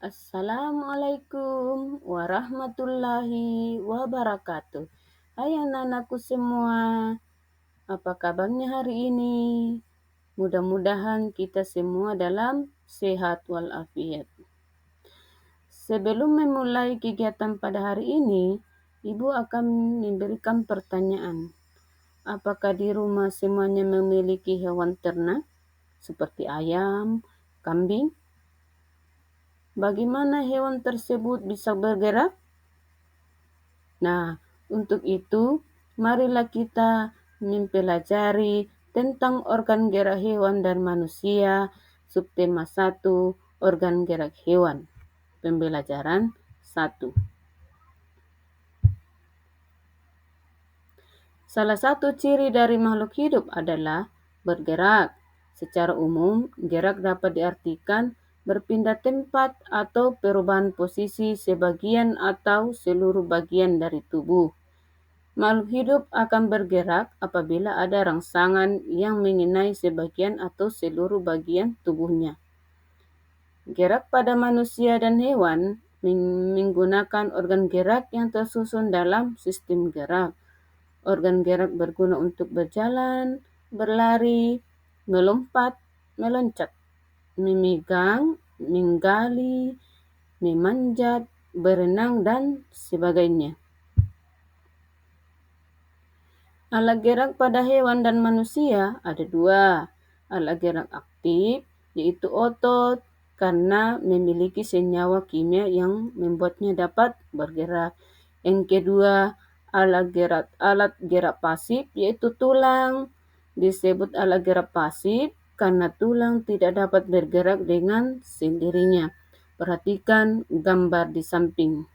Assalamualaikum warahmatullahi wabarakatuh. Hai anak-anakku semua, apa kabarnya hari ini? Mudah-mudahan kita semua dalam sehat walafiat. Sebelum memulai kegiatan pada hari ini, Ibu akan memberikan pertanyaan. Apakah di rumah semuanya memiliki hewan ternak seperti ayam, kambing? Bagaimana hewan tersebut bisa bergerak? Nah, untuk itu, marilah kita mempelajari tentang organ gerak hewan dan manusia, subtema 1, organ gerak hewan. Pembelajaran 1. Salah satu ciri dari makhluk hidup adalah bergerak. Secara umum, gerak dapat diartikan berpindah tempat atau perubahan posisi sebagian atau seluruh bagian dari tubuh. Makhluk hidup akan bergerak apabila ada rangsangan yang mengenai sebagian atau seluruh bagian tubuhnya. Gerak pada manusia dan hewan menggunakan organ gerak yang tersusun dalam sistem gerak. Organ gerak berguna untuk berjalan, berlari, melompat, meloncat, memegang, menggali, memanjat, berenang, dan sebagainya. Alat gerak pada hewan dan manusia ada 2. Alat gerak aktif, yaitu otot, karena memiliki senyawa kimia yang membuatnya dapat bergerak. Yang kedua, alat gerak pasif, yaitu tulang. Disebut alat gerak pasif karena tulang tidak dapat bergerak dengan sendirinya. Perhatikan gambar di samping.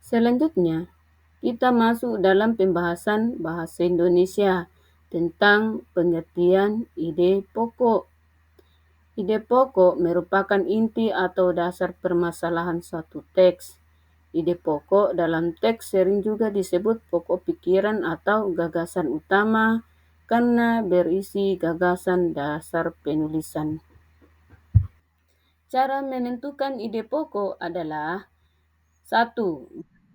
Selanjutnya, kita masuk dalam pembahasan bahasa Indonesia tentang pengertian ide pokok. Ide pokok merupakan inti atau dasar permasalahan suatu teks. Ide pokok dalam teks sering juga disebut pokok pikiran atau gagasan utama karena berisi gagasan dasar penulisan. Cara menentukan ide pokok adalah 1.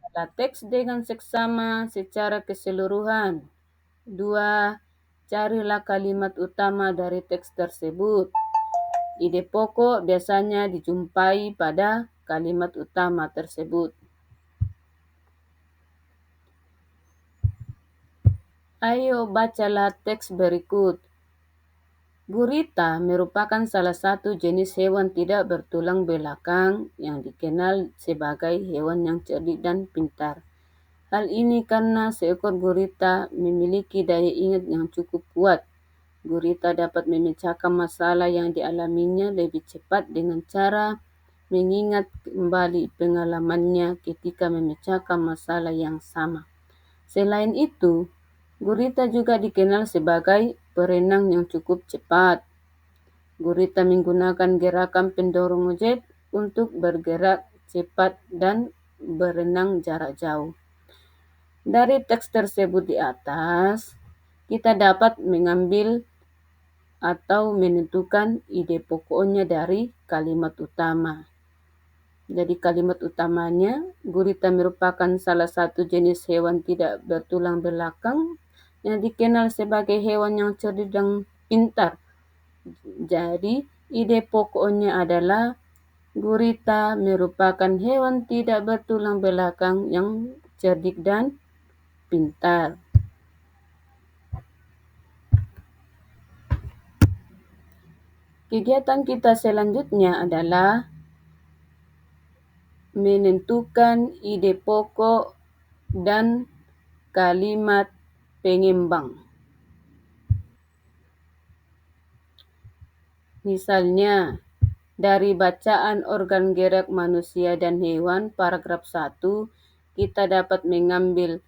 Baca teks dengan seksama secara keseluruhan. 2. Carilah kalimat utama dari teks tersebut. Ide pokok biasanya dijumpai pada kalimat utama tersebut. Ayo bacalah teks berikut. Gurita merupakan salah satu jenis hewan tidak bertulang belakang yang dikenal sebagai hewan yang cerdik dan pintar. Hal ini karena seekor gurita memiliki daya ingat yang cukup kuat. Gurita dapat memecahkan masalah yang dialaminya lebih cepat dengan cara mengingat kembali pengalamannya ketika memecahkan masalah yang sama. Selain itu, gurita juga dikenal sebagai perenang yang cukup cepat. Gurita menggunakan gerakan pendorong jet untuk bergerak cepat dan berenang jarak jauh. Dari teks tersebut di atas, kita dapat mengambil atau menentukan ide pokoknya dari kalimat utama. Jadi kalimat utamanya, gurita merupakan salah satu jenis hewan tidak bertulang belakang yang dikenal sebagai hewan yang cerdik dan pintar. Jadi ide pokoknya adalah gurita merupakan hewan tidak bertulang belakang yang cerdik dan pintar. Kegiatan kita selanjutnya adalah menentukan ide pokok dan kalimat pengembang. Misalnya, dari bacaan organ gerak manusia dan hewan paragraf 1, kita dapat mengambil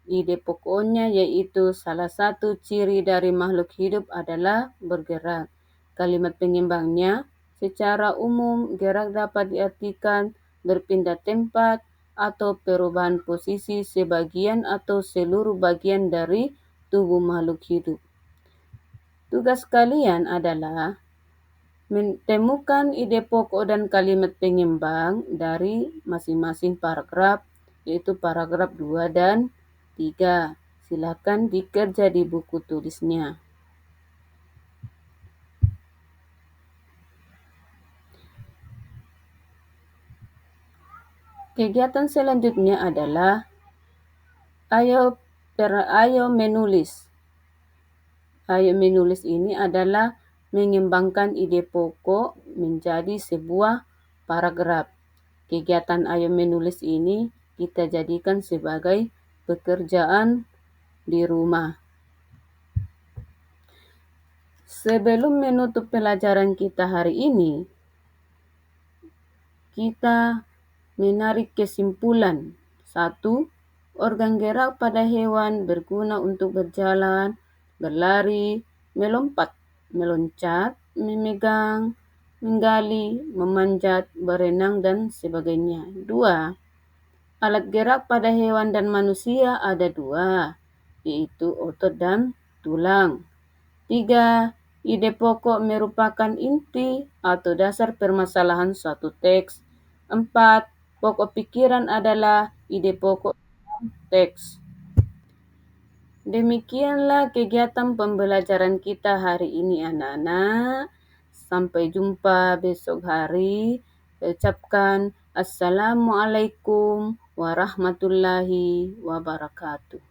ide pokoknya, yaitu salah satu ciri dari makhluk hidup adalah bergerak. Kalimat pengembangnya, secara umum gerak dapat diartikan berpindah tempat atau perubahan posisi sebagian atau seluruh bagian dari tubuh makhluk hidup. Tugas kalian adalah temukan ide pokok dan kalimat penyeimbang dari masing-masing paragraf, yaitu paragraf 2 dan 3. Silakan dikerja di buku tulisnya. Kegiatan selanjutnya adalah ayo menulis. Ayo menulis ini adalah mengembangkan ide pokok menjadi sebuah paragraf. Kegiatan ayo menulis ini kita jadikan sebagai pekerjaan di rumah. Sebelum menutup pelajaran kita hari ini, kita menarik kesimpulan. 1. Organ gerak pada hewan berguna untuk berjalan, berlari, melompat, meloncat, memegang, menggali, memanjat, berenang, dan sebagainya. 2. Alat gerak pada hewan dan manusia ada 2, yaitu otot dan tulang. 3. Ide pokok merupakan inti atau dasar permasalahan suatu teks. 4. Pokok pikiran adalah ide pokok teks. Demikianlah kegiatan pembelajaran kita hari ini, anak-anak. Sampai jumpa besok hari. Ucapkan Assalamualaikum warahmatullahi wabarakatuh.